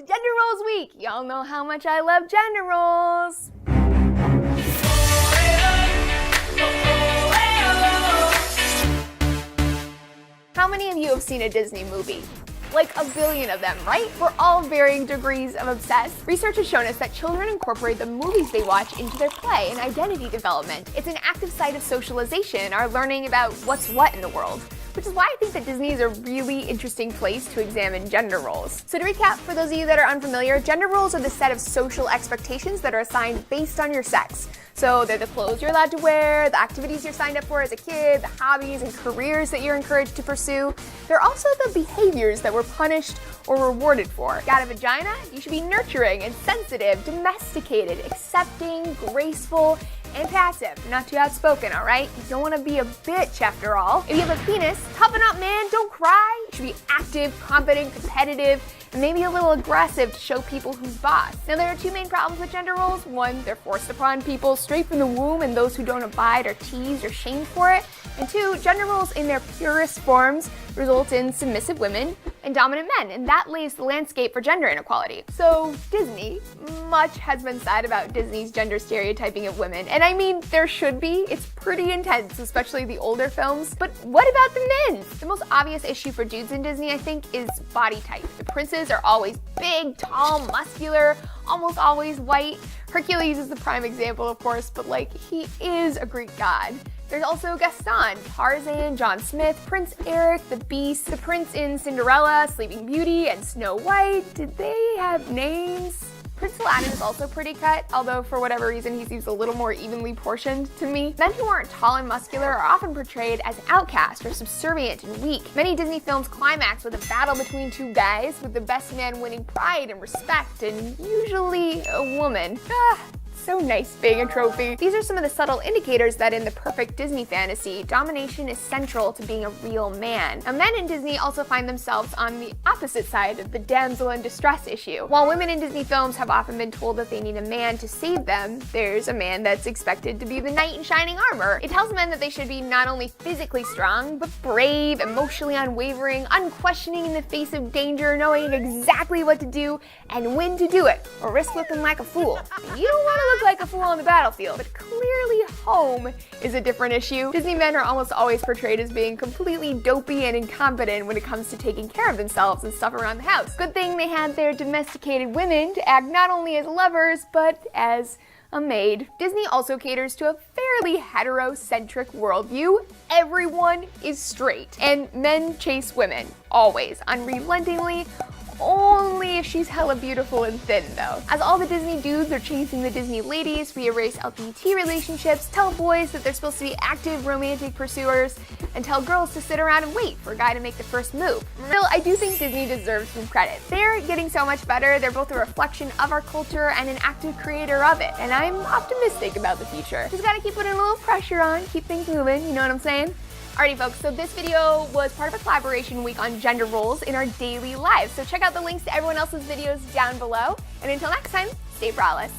Gender Roles Week! Y'all know how much I love gender roles! How many of you have seen a Disney movie? Like a billion of them, right? We're all varying degrees of obsessed. Research has shown us that children incorporate the movies they watch into their play and identity development. It's an active site of socialization, our learning about what's what in the world. Which is why I think that Disney is a really interesting place to examine gender roles. So to recap, for those of you that are unfamiliar, gender roles are the set of social expectations that are assigned based on your sex. So they're the clothes you're allowed to wear, the activities you're signed up for as a kid, the hobbies and careers that you're encouraged to pursue. They're also the behaviors that we're punished or rewarded for. Got a vagina? You should be nurturing and sensitive, domesticated, accepting, graceful, and passive. Not too outspoken, alright? You don't want to be a bitch after all. If you have a penis, toughen up, man, don't cry. You should be active, confident, competitive, and maybe a little aggressive to show people who's boss. Now there are two main problems with gender roles. One, they're forced upon people straight from the womb, and those who don't abide are teased or shamed for it. And two, gender roles in their purest forms result in submissive women and dominant men, and that lays the landscape for gender inequality. So Disney, much has been said about Disney's gender stereotyping of women, and I mean, there should be. It's pretty intense, especially the older films. But what about the men? The most obvious issue for dudes in Disney, I think, is body type. The princes are always big, tall, muscular, almost always white. Hercules is the prime example, of course, but like, he is a Greek god. There's also Gaston, Tarzan, John Smith, Prince Eric, the Beast, the prince in Cinderella, Sleeping Beauty, and Snow White. Did they have names? Prince Aladdin is also pretty cut, although for whatever reason he seems a little more evenly portioned to me. Men who aren't tall and muscular are often portrayed as outcast or subservient and weak. Many Disney films climax with a battle between two guys, with the best man winning pride and respect, and usually a woman. So nice being a trophy. These are some of the subtle indicators that in the perfect Disney fantasy, domination is central to being a real man. Now, men in Disney also find themselves on the opposite side of the damsel in distress issue. While women in Disney films have often been told that they need a man to save them, there's a man that's expected to be the knight in shining armor. It tells men that they should be not only physically strong, but brave, emotionally unwavering, unquestioning in the face of danger, knowing exactly what to do and when to do it, or risk looking like a fool. You don't want to look like a fool on the battlefield, but clearly home is a different issue. Disney men are almost always portrayed as being completely dopey and incompetent when it comes to taking care of themselves and stuff around the house. Good thing they had their domesticated women to act not only as lovers, but as a maid. Disney also caters to a fairly heterocentric worldview. Everyone is straight, and men chase women, always, unrelentingly, only if she's hella beautiful and thin though. As all the Disney dudes are chasing the Disney ladies, we erase LGBT relationships, tell boys that they're supposed to be active romantic pursuers, and tell girls to sit around and wait for a guy to make the first move. Still, I do think Disney deserves some credit. They're getting so much better, they're both a reflection of our culture and an active creator of it, and I'm optimistic about the future. Just gotta keep putting a little pressure on, keep things moving, you know what I'm saying? Alrighty folks, so this video was part of a collaboration week on gender roles in our daily lives. So check out the links to everyone else's videos down below. And until next time, stay braless.